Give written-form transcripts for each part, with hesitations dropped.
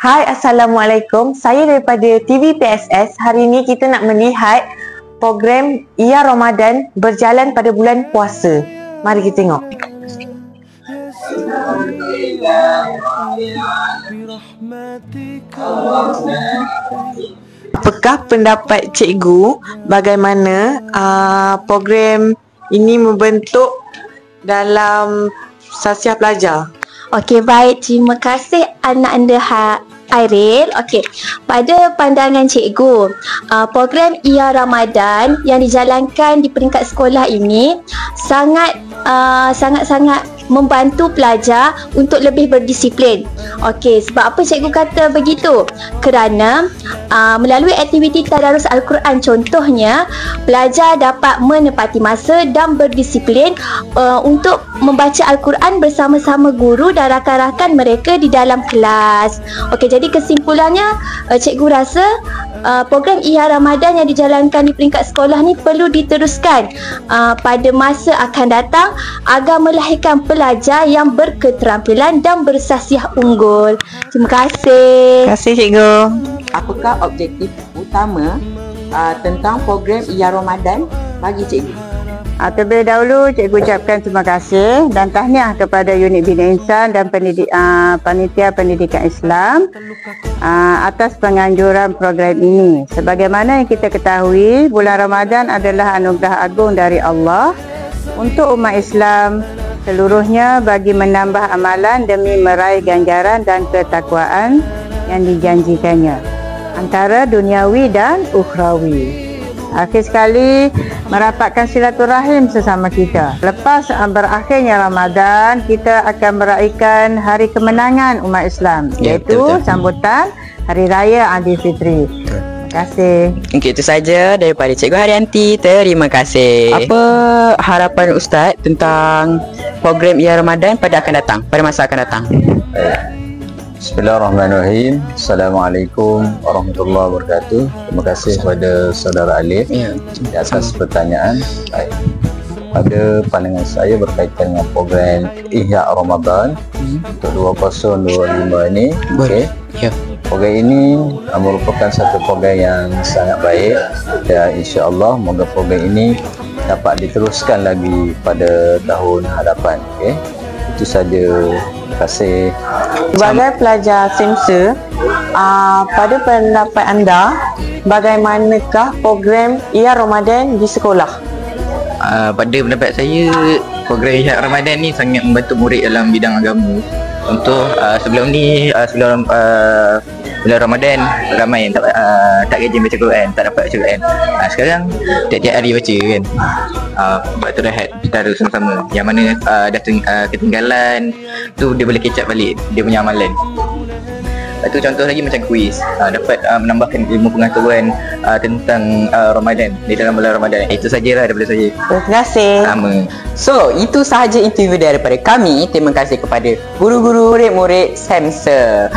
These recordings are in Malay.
Hai, Assalamualaikum. Saya daripada TV PSS. Hari ini kita nak melihat program Ia Ramadan berjalan pada bulan puasa. Mari kita tengok. Apakah pendapat cikgu bagaimana program ini membentuk dalam sasiah pelajar? Okey, baik. Terima kasih anak anda Airil. Okey, pada pandangan cikgu, program Ia Ramadan yang dijalankan di peringkat sekolah ini sangat-sangat membantu pelajar untuk lebih berdisiplin. Okey, sebab apa cikgu kata begitu? Kerana melalui aktiviti tadarus Al-Quran contohnya, pelajar dapat menepati masa dan berdisiplin untuk membaca Al-Quran bersama-sama guru dan rakan-rakan mereka di dalam kelas. Okey, jadi kesimpulannya cikgu rasa program Ia Ramadan yang dijalankan di peringkat sekolah ni perlu diteruskan pada masa akan datang agar melahirkan pelajar yang berketerampilan dan bersasiah unggul. Terima kasih. Terima kasih cikgu. Apakah objektif utama tentang program Ia Ramadan bagi cikgu? Terlebih dahulu, cikgu ucapkan terima kasih dan tahniah kepada Unit Bina Insan dan Panitia Pendidikan Islam atas penganjuran program ini. Sebagaimana yang kita ketahui, bulan Ramadan adalah anugerah agung dari Allah untuk umat Islam seluruhnya bagi menambah amalan demi meraih ganjaran dan ketakwaan yang dijanjikannya antara duniawi dan ukhrawi. Akhir sekali, merapatkan silaturahim sesama kita. Lepas berakhirnya Ramadan, kita akan meraihkan hari kemenangan umat Islam, iaitu sambutan Hari Raya Aidilfitri. Terima kasih. Okey, itu saja daripada Cikgu Haryanti. Terima kasih. Apa harapan Ustaz tentang program Ia Ramadan pada masa akan datang? Bismillahirrahmanirrahim. Assalamualaikum warahmatullahi wabarakatuh. Terima kasih kepada saudara Alif di atas pertanyaan. Baik. Pada pandangan saya berkaitan dengan program Ihya Ramadan untuk 2025 ini, program ini merupakan satu program yang sangat baik dan insya-Allah moga program ini dapat diteruskan lagi pada tahun hadapan. Itu saja. Terima kasih. Sebagai pelajar SEMSA, pada pendapat anda, bagaimanakah program Ia Ramadan di sekolah? Pada pendapat saya, program Ia Ramadan ni sangat membantu murid dalam bidang agama. Contoh, sebelum bulan Ramadan ramai yang tak rajin baca Quran, tak dapat baca Quran. Sekarang tiap-tiap hari baca kan. Waktu rehat kita harus sama-sama. Yang mana dah ketinggalan tu dia boleh catch up balik dia punya amalan. Lepas tu contoh lagi macam kuis, dapat menambahkan ilmu pengetahuan tentang Ramadan di dalam bulan Ramadan. Itu sajalah daripada saya. Terima kasih. Sama. So, itu sahaja interview daripada kami. Terima kasih kepada guru-guru, murid-murid SEMSA.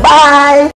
Bye.